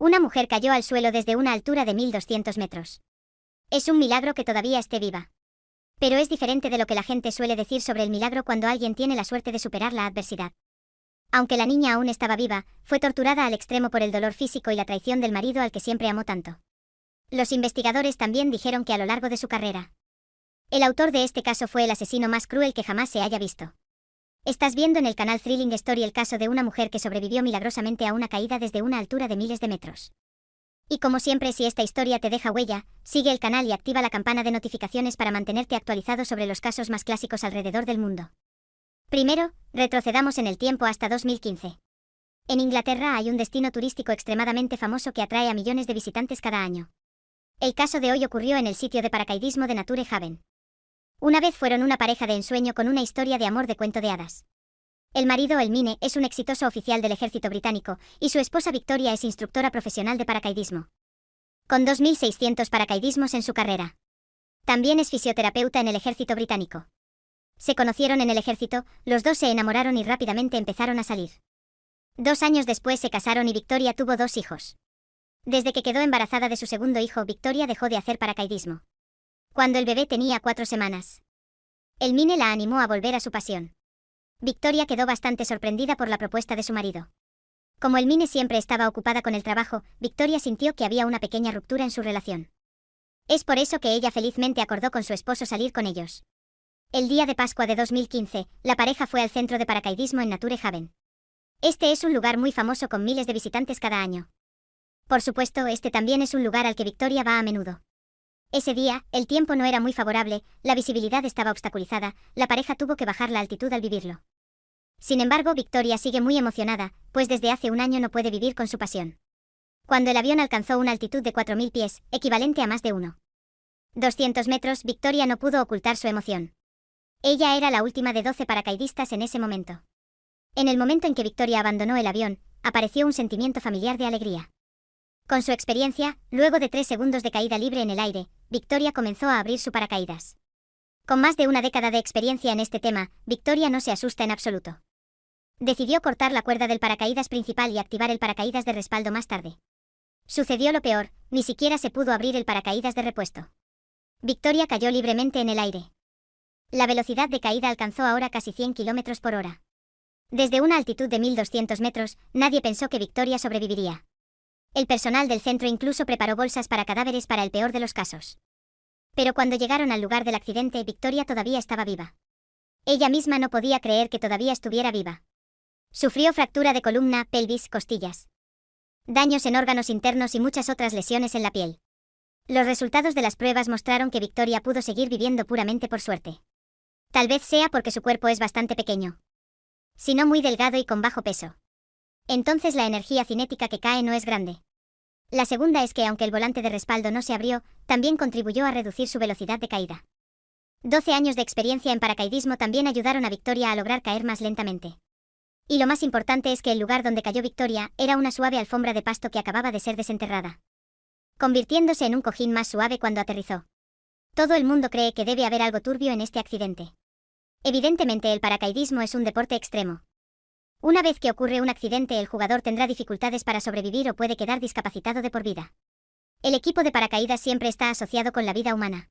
Una mujer cayó al suelo desde una altura de 1200 metros. Es un milagro que todavía esté viva. Pero es diferente de lo que la gente suele decir sobre el milagro cuando alguien tiene la suerte de superar la adversidad. Aunque la niña aún estaba viva, fue torturada al extremo por el dolor físico y la traición del marido al que siempre amó tanto. Los investigadores también dijeron que a lo largo de su carrera, el autor de este caso fue el asesino más cruel que jamás se haya visto. Estás viendo en el canal Thrilling Story el caso de una mujer que sobrevivió milagrosamente a una caída desde una altura de miles de metros. Y como siempre, si esta historia te deja huella, sigue el canal y activa la campana de notificaciones para mantenerte actualizado sobre los casos más clásicos alrededor del mundo. Primero, retrocedamos en el tiempo hasta 2015. En Inglaterra hay un destino turístico extremadamente famoso que atrae a millones de visitantes cada año. El caso de hoy ocurrió en el sitio de paracaidismo de Nature Haven. Una vez fueron una pareja de ensueño con una historia de amor de cuento de hadas. El marido, el Mine, es un exitoso oficial del ejército británico, y su esposa Victoria es instructora profesional de paracaidismo, con 2.600 paracaidismos en su carrera. También es fisioterapeuta en el ejército británico. Se conocieron en el ejército, los dos se enamoraron y rápidamente empezaron a salir. 2 años después se casaron y Victoria tuvo 2 hijos. Desde que quedó embarazada de su segundo hijo, Victoria dejó de hacer paracaidismo. Cuando el bebé tenía 4 semanas, el Mine la animó a volver a su pasión. Victoria quedó bastante sorprendida por la propuesta de su marido. Como el Mine siempre estaba ocupada con el trabajo, Victoria sintió que había una pequeña ruptura en su relación. Es por eso que ella felizmente acordó con su esposo salir con ellos. El día de Pascua de 2015, la pareja fue al centro de paracaidismo en Nature Haven. Este es un lugar muy famoso con miles de visitantes cada año. Por supuesto, este también es un lugar al que Victoria va a menudo. Ese día, el tiempo no era muy favorable, la visibilidad estaba obstaculizada, la pareja tuvo que bajar la altitud al vivirlo. Sin embargo, Victoria sigue muy emocionada, pues desde hace un año no puede vivir con su pasión. Cuando el avión alcanzó una altitud de 4000 pies, equivalente a más de 200 metros, Victoria no pudo ocultar su emoción. Ella era la última de 12 paracaidistas en ese momento. En el momento en que Victoria abandonó el avión, apareció un sentimiento familiar de alegría. Con su experiencia, luego de 3 segundos de caída libre en el aire, Victoria comenzó a abrir su paracaídas. Con más de una década de experiencia en este tema, Victoria no se asusta en absoluto. Decidió cortar la cuerda del paracaídas principal y activar el paracaídas de respaldo más tarde. Sucedió lo peor, ni siquiera se pudo abrir el paracaídas de repuesto. Victoria cayó libremente en el aire. La velocidad de caída alcanzó ahora casi 100 km por hora. Desde una altitud de 1200 metros, nadie pensó que Victoria sobreviviría. El personal del centro incluso preparó bolsas para cadáveres para el peor de los casos. Pero cuando llegaron al lugar del accidente, Victoria todavía estaba viva. Ella misma no podía creer que todavía estuviera viva. Sufrió fractura de columna, pelvis, costillas, daños en órganos internos y muchas otras lesiones en la piel. Los resultados de las pruebas mostraron que Victoria pudo seguir viviendo puramente por suerte. Tal vez sea porque su cuerpo es bastante pequeño, sino muy delgado y con bajo peso. Entonces la energía cinética que cae no es grande. La segunda es que aunque el volante de respaldo no se abrió, también contribuyó a reducir su velocidad de caída. 12 años de experiencia en paracaidismo también ayudaron a Victoria a lograr caer más lentamente. Y lo más importante es que el lugar donde cayó Victoria era una suave alfombra de pasto que acababa de ser desenterrada, convirtiéndose en un cojín más suave cuando aterrizó. Todo el mundo cree que debe haber algo turbio en este accidente. Evidentemente el paracaidismo es un deporte extremo. Una vez que ocurre un accidente, el jugador tendrá dificultades para sobrevivir o puede quedar discapacitado de por vida. El equipo de paracaídas siempre está asociado con la vida humana,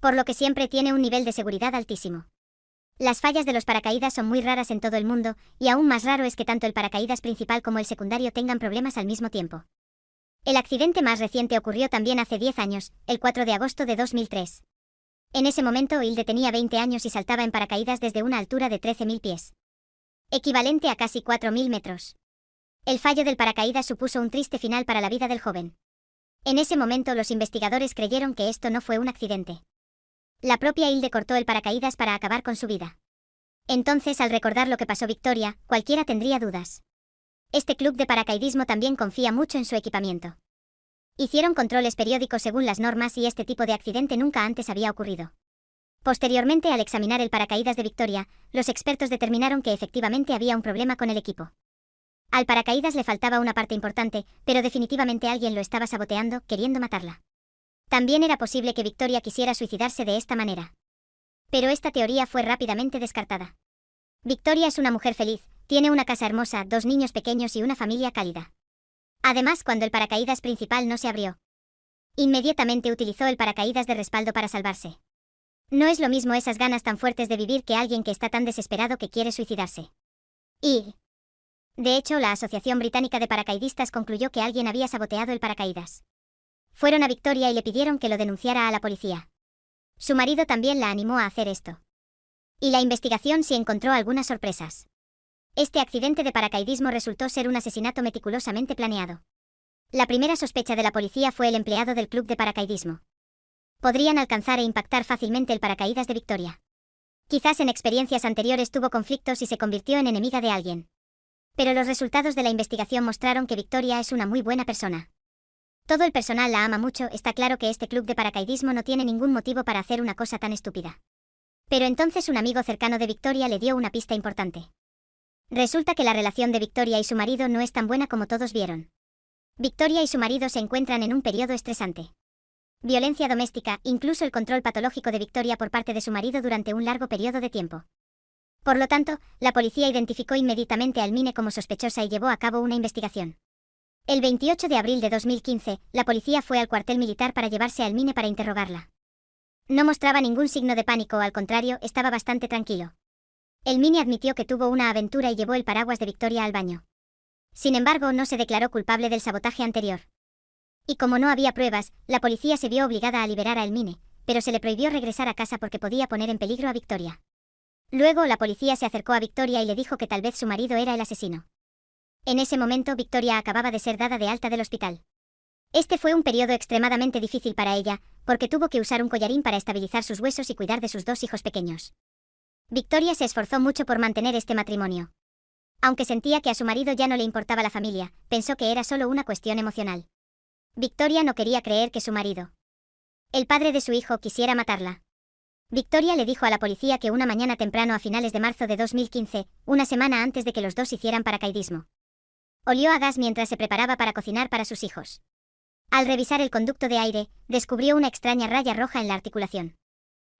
por lo que siempre tiene un nivel de seguridad altísimo. Las fallas de los paracaídas son muy raras en todo el mundo, y aún más raro es que tanto el paracaídas principal como el secundario tengan problemas al mismo tiempo. El accidente más reciente ocurrió también hace 10 años, el 4 de agosto de 2003. En ese momento Hilde tenía 20 años y saltaba en paracaídas desde una altura de 13.000 pies. Equivalente a casi 4.000 metros. El fallo del paracaídas supuso un triste final para la vida del joven. En ese momento los investigadores creyeron que esto no fue un accidente. La propia Hilde cortó el paracaídas para acabar con su vida. Entonces, al recordar lo que pasó Victoria, cualquiera tendría dudas. Este club de paracaidismo también confía mucho en su equipamiento. Hicieron controles periódicos según las normas y este tipo de accidente nunca antes había ocurrido. Posteriormente, al examinar el paracaídas de Victoria, los expertos determinaron que efectivamente había un problema con el equipo. Al paracaídas le faltaba una parte importante, pero definitivamente alguien lo estaba saboteando, queriendo matarla. También era posible que Victoria quisiera suicidarse de esta manera. Pero esta teoría fue rápidamente descartada. Victoria es una mujer feliz, tiene una casa hermosa, 2 niños pequeños y una familia cálida. Además, cuando el paracaídas principal no se abrió, inmediatamente utilizó el paracaídas de respaldo para salvarse. No es lo mismo esas ganas tan fuertes de vivir que alguien que está tan desesperado que quiere suicidarse. De hecho, la Asociación Británica de Paracaidistas concluyó que alguien había saboteado el paracaídas. Fueron a Victoria y le pidieron que lo denunciara a la policía. Su marido también la animó a hacer esto. Y la investigación sí encontró algunas sorpresas. Este accidente de paracaidismo resultó ser un asesinato meticulosamente planeado. La primera sospecha de la policía fue el empleado del club de paracaidismo. Podrían alcanzar e impactar fácilmente el paracaídas de Victoria. Quizás en experiencias anteriores tuvo conflictos y se convirtió en enemiga de alguien. Pero los resultados de la investigación mostraron que Victoria es una muy buena persona. Todo el personal la ama mucho. Está claro que este club de paracaidismo no tiene ningún motivo para hacer una cosa tan estúpida. Pero entonces un amigo cercano de Victoria le dio una pista importante. Resulta que la relación de Victoria y su marido no es tan buena como todos vieron. Victoria y su marido se encuentran en un periodo estresante. Violencia doméstica, incluso el control patológico de Victoria por parte de su marido durante un largo periodo de tiempo. Por lo tanto, la policía identificó inmediatamente a Elmine como sospechosa y llevó a cabo una investigación. El 28 de abril de 2015, la policía fue al cuartel militar para llevarse a Elmine para interrogarla. No mostraba ningún signo de pánico, al contrario, estaba bastante tranquilo. Elmine admitió que tuvo una aventura y llevó el paraguas de Victoria al baño. Sin embargo, no se declaró culpable del sabotaje anterior. Y como no había pruebas, la policía se vio obligada a liberar a Elmine, pero se le prohibió regresar a casa porque podía poner en peligro a Victoria. Luego la policía se acercó a Victoria y le dijo que tal vez su marido era el asesino. En ese momento Victoria acababa de ser dada de alta del hospital. Este fue un periodo extremadamente difícil para ella, porque tuvo que usar un collarín para estabilizar sus huesos y cuidar de sus 2 hijos pequeños. Victoria se esforzó mucho por mantener este matrimonio. Aunque sentía que a su marido ya no le importaba la familia, pensó que era solo una cuestión emocional. Victoria no quería creer que su marido, el padre de su hijo, quisiera matarla. Victoria le dijo a la policía que una mañana temprano a finales de marzo de 2015, una semana antes de que los dos hicieran paracaidismo, olió a gas mientras se preparaba para cocinar para sus hijos. Al revisar el conducto de aire, descubrió una extraña raya roja en la articulación.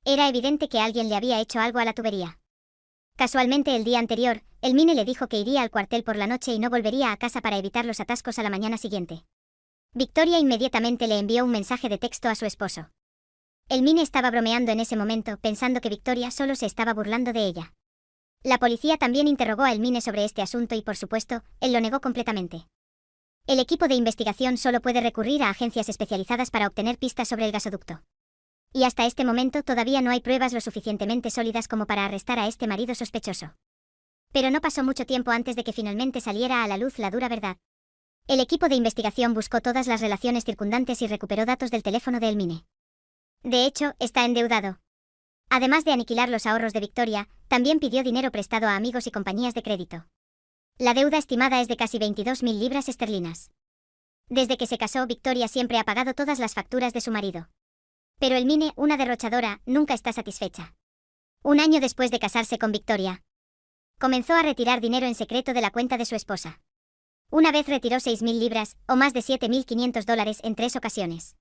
Era evidente que alguien le había hecho algo a la tubería. Casualmente el día anterior, Elmine le dijo que iría al cuartel por la noche y no volvería a casa para evitar los atascos a la mañana siguiente. Victoria inmediatamente le envió un mensaje de texto a su esposo. Elmine estaba bromeando en ese momento, pensando que Victoria solo se estaba burlando de ella. La policía también interrogó a Elmine sobre este asunto y, por supuesto, él lo negó completamente. El equipo de investigación solo puede recurrir a agencias especializadas para obtener pistas sobre el gasoducto. Y hasta este momento todavía no hay pruebas lo suficientemente sólidas como para arrestar a este marido sospechoso. Pero no pasó mucho tiempo antes de que finalmente saliera a la luz la dura verdad. El equipo de investigación buscó todas las relaciones circundantes y recuperó datos del teléfono de Elmine. De hecho, está endeudado. Además de aniquilar los ahorros de Victoria, también pidió dinero prestado a amigos y compañías de crédito. La deuda estimada es de casi 22.000 libras esterlinas. Desde que se casó, Victoria siempre ha pagado todas las facturas de su marido. Pero Elmine, una derrochadora, nunca está satisfecha. Un año después de casarse con Victoria, comenzó a retirar dinero en secreto de la cuenta de su esposa. Una vez retiró 6.000 libras, o más de $7.500 en 3 ocasiones.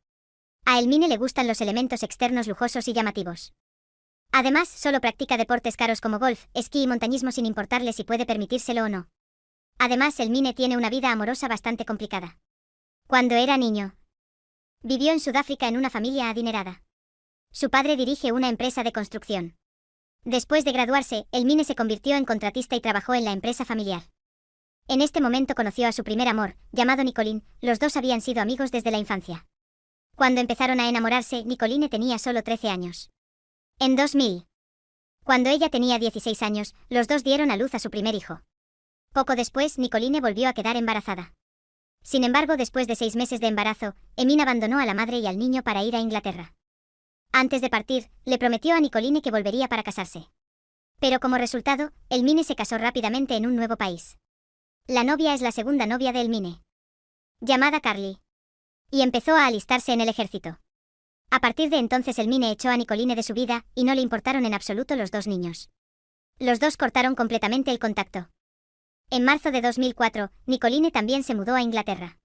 A Elmine le gustan los elementos externos lujosos y llamativos. Además, solo practica deportes caros como golf, esquí y montañismo sin importarle si puede permitírselo o no. Además, Elmine tiene una vida amorosa bastante complicada. Cuando era niño, vivió en Sudáfrica en una familia adinerada. Su padre dirige una empresa de construcción. Después de graduarse, Elmine se convirtió en contratista y trabajó en la empresa familiar. En este momento conoció a su primer amor, llamado Nicolín. Los dos habían sido amigos desde la infancia. Cuando empezaron a enamorarse, Nicolín tenía solo 13 años. En 2000, cuando ella tenía 16 años, los dos dieron a luz a su primer hijo. Poco después, Nicolín volvió a quedar embarazada. Sin embargo, después de 6 meses de embarazo, Elmine abandonó a la madre y al niño para ir a Inglaterra. Antes de partir, le prometió a Nicolín que volvería para casarse. Pero como resultado, Elmine se casó rápidamente en un nuevo país. La novia es la segunda novia de Elmine, llamada Carly, y empezó a alistarse en el ejército. A partir de entonces Elmine echó a Nicolín de su vida, y no le importaron en absoluto los dos niños. Los dos cortaron completamente el contacto. En marzo de 2004, Nicolín también se mudó a Inglaterra.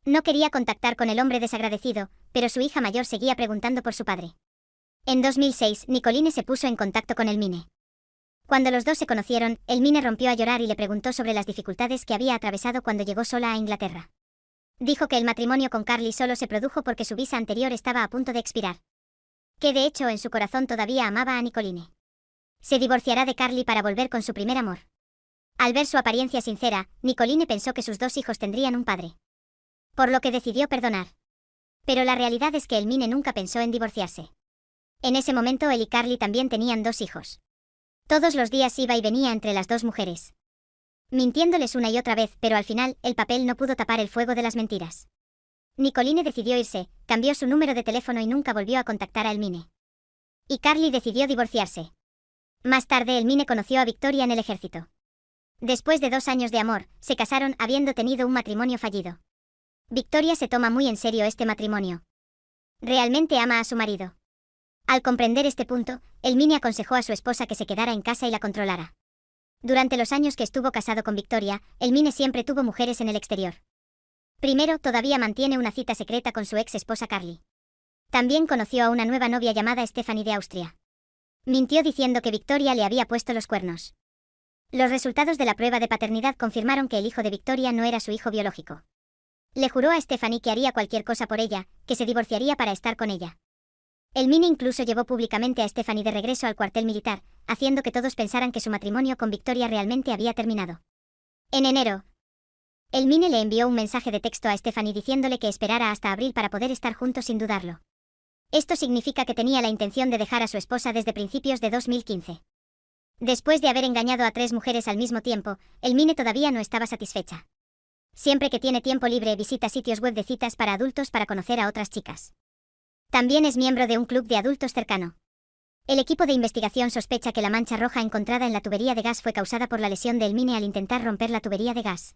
No quería contactar con el hombre desagradecido, pero su hija mayor seguía preguntando por su padre. En 2006, Nicolín se puso en contacto con Elmine. Cuando los dos se conocieron, Elmine rompió a llorar y le preguntó sobre las dificultades que había atravesado cuando llegó sola a Inglaterra. Dijo que el matrimonio con Carly solo se produjo porque su visa anterior estaba a punto de expirar. Que de hecho en su corazón todavía amaba a Nicoline. Se divorciará de Carly para volver con su primer amor. Al ver su apariencia sincera, Nicoline pensó que sus 2 hijos tendrían un padre. Por lo que decidió perdonar. Pero la realidad es que el Mine nunca pensó en divorciarse. En ese momento él y Carly también tenían 2 hijos. Todos los días iba y venía entre las 2 mujeres. Mintiéndoles una y otra vez, pero al final, el papel no pudo tapar el fuego de las mentiras. Nicoline decidió irse, cambió su número de teléfono y nunca volvió a contactar a el Mine. Y Carly decidió divorciarse. Más tarde el Mine conoció a Victoria en el ejército. Después de 2 años de amor, se casaron habiendo tenido un matrimonio fallido. Victoria se toma muy en serio este matrimonio. Realmente ama a su marido. Al comprender este punto, el Mine aconsejó a su esposa que se quedara en casa y la controlara. Durante los años que estuvo casado con Victoria, el Mine siempre tuvo mujeres en el exterior. Primero, todavía mantiene una cita secreta con su ex esposa Carly. También conoció a una nueva novia llamada Stephanie de Austria. Mintió diciendo que Victoria le había puesto los cuernos. Los resultados de la prueba de paternidad confirmaron que el hijo de Victoria no era su hijo biológico. Le juró a Stephanie que haría cualquier cosa por ella, que se divorciaría para estar con ella. El Mine incluso llevó públicamente a Stephanie de regreso al cuartel militar, haciendo que todos pensaran que su matrimonio con Victoria realmente había terminado. En enero, el Mine le envió un mensaje de texto a Stephanie diciéndole que esperara hasta abril para poder estar juntos sin dudarlo. Esto significa que tenía la intención de dejar a su esposa desde principios de 2015. Después de haber engañado a 3 mujeres al mismo tiempo, el Mine todavía no estaba satisfecha. Siempre que tiene tiempo libre visita sitios web de citas para adultos para conocer a otras chicas. También es miembro de un club de adultos cercano. El equipo de investigación sospecha que la mancha roja encontrada en la tubería de gas fue causada por la lesión de el Mine al intentar romper la tubería de gas.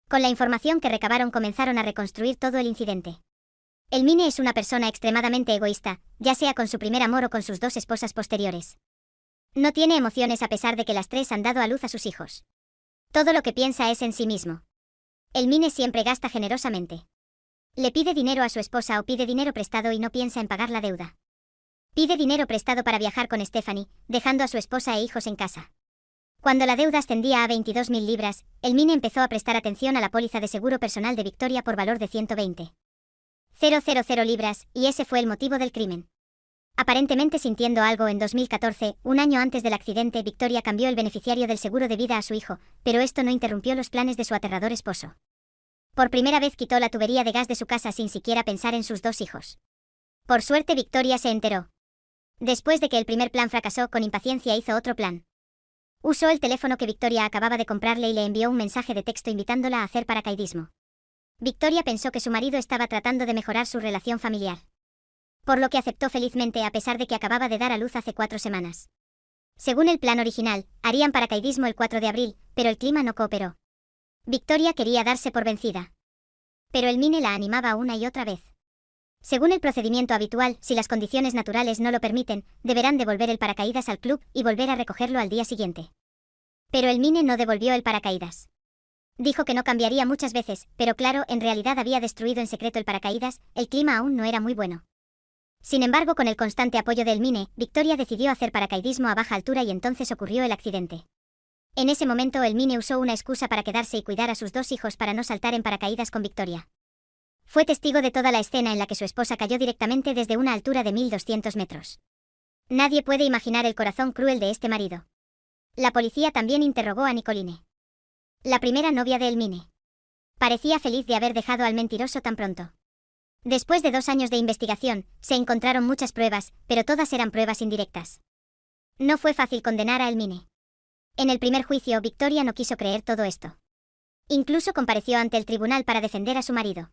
Con la información que recabaron comenzaron a reconstruir todo el incidente. El Mine es una persona extremadamente egoísta, ya sea con su primer amor o con sus 2 esposas posteriores. No tiene emociones a pesar de que las 3 han dado a luz a sus hijos. Todo lo que piensa es en sí mismo. El Mine siempre gasta generosamente. Le pide dinero a su esposa o pide dinero prestado y no piensa en pagar la deuda. Pide dinero prestado para viajar con Stephanie, dejando a su esposa e hijos en casa. Cuando la deuda ascendía a 22.000 libras, el Mine empezó a prestar atención a la póliza de seguro personal de Victoria por valor de 120.000 libras, y ese fue el motivo del crimen. Aparentemente sintiendo algo en 2014, un año antes del accidente, Victoria cambió el beneficiario del seguro de vida a su hijo, pero esto no interrumpió los planes de su aterrador esposo. Por primera vez quitó la tubería de gas de su casa sin siquiera pensar en sus 2 hijos. Por suerte Victoria se enteró. Después de que el primer plan fracasó, con impaciencia hizo otro plan. Usó el teléfono que Victoria acababa de comprarle y le envió un mensaje de texto invitándola a hacer paracaidismo. Victoria pensó que su marido estaba tratando de mejorar su relación familiar. Por lo que aceptó felizmente a pesar de que acababa de dar a luz hace 4 semanas. Según el plan original, harían paracaidismo el 4 de abril, pero el clima no cooperó. Victoria quería darse por vencida. Pero el Mine la animaba una y otra vez. Según el procedimiento habitual, si las condiciones naturales no lo permiten, deberán devolver el paracaídas al club y volver a recogerlo al día siguiente. Pero el Mine no devolvió el paracaídas. Dijo que no cambiaría muchas veces, pero claro, en realidad había destruido en secreto el paracaídas, el clima aún no era muy bueno. Sin embargo, con el constante apoyo del Mine, Victoria decidió hacer paracaidismo a baja altura y entonces ocurrió el accidente. En ese momento el Mine usó una excusa para quedarse y cuidar a sus 2 hijos para no saltar en paracaídas con Victoria. Fue testigo de toda la escena en la que su esposa cayó directamente desde una altura de 1.200 metros. Nadie puede imaginar el corazón cruel de este marido. La policía también interrogó a Nicoline, la primera novia de el Mine. Parecía feliz de haber dejado al mentiroso tan pronto. Después de 2 años de investigación, se encontraron muchas pruebas, pero todas eran pruebas indirectas. No fue fácil condenar a el Mine. En el primer juicio, Victoria no quiso creer todo esto. Incluso compareció ante el tribunal para defender a su marido.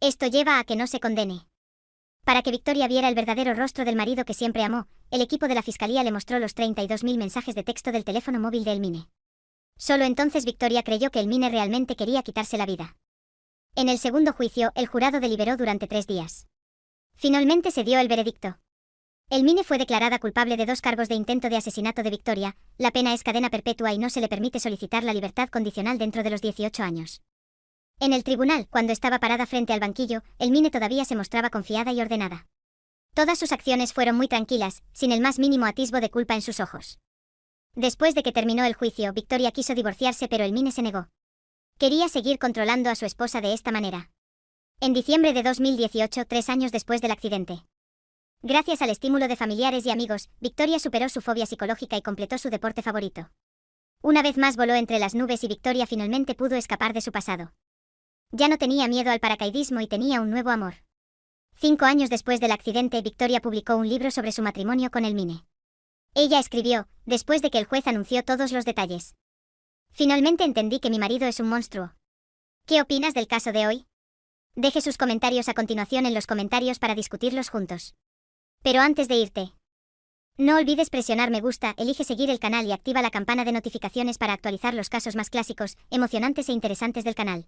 Esto lleva a que no se condene. Para que Victoria viera el verdadero rostro del marido que siempre amó, el equipo de la fiscalía le mostró los 32.000 mensajes de texto del teléfono móvil de el Mine. Solo entonces Victoria creyó que el Mine realmente quería quitarse la vida. En el segundo juicio, el jurado deliberó durante 3 días. Finalmente se dio el veredicto. El Mine fue declarada culpable de 2 cargos de intento de asesinato de Victoria, la pena es cadena perpetua y no se le permite solicitar la libertad condicional dentro de los 18 años. En el tribunal, cuando estaba parada frente al banquillo, el Mine todavía se mostraba confiada y ordenada. Todas sus acciones fueron muy tranquilas, sin el más mínimo atisbo de culpa en sus ojos. Después de que terminó el juicio, Victoria quiso divorciarse pero el Mine se negó. Quería seguir controlando a su esposa de esta manera. En diciembre de 2018, 3 años después del accidente. Gracias al estímulo de familiares y amigos, Victoria superó su fobia psicológica y completó su deporte favorito. Una vez más voló entre las nubes y Victoria finalmente pudo escapar de su pasado. Ya no tenía miedo al paracaidismo y tenía un nuevo amor. 5 años después del accidente, Victoria publicó un libro sobre su matrimonio con el Mine. Ella escribió, después de que el juez anunció todos los detalles. Finalmente entendí que mi marido es un monstruo. ¿Qué opinas del caso de hoy? Deje sus comentarios a continuación en los comentarios para discutirlos juntos. Pero antes de irte, no olvides presionar me gusta, elige seguir el canal y activa la campana de notificaciones para actualizar los casos más clásicos, emocionantes e interesantes del canal.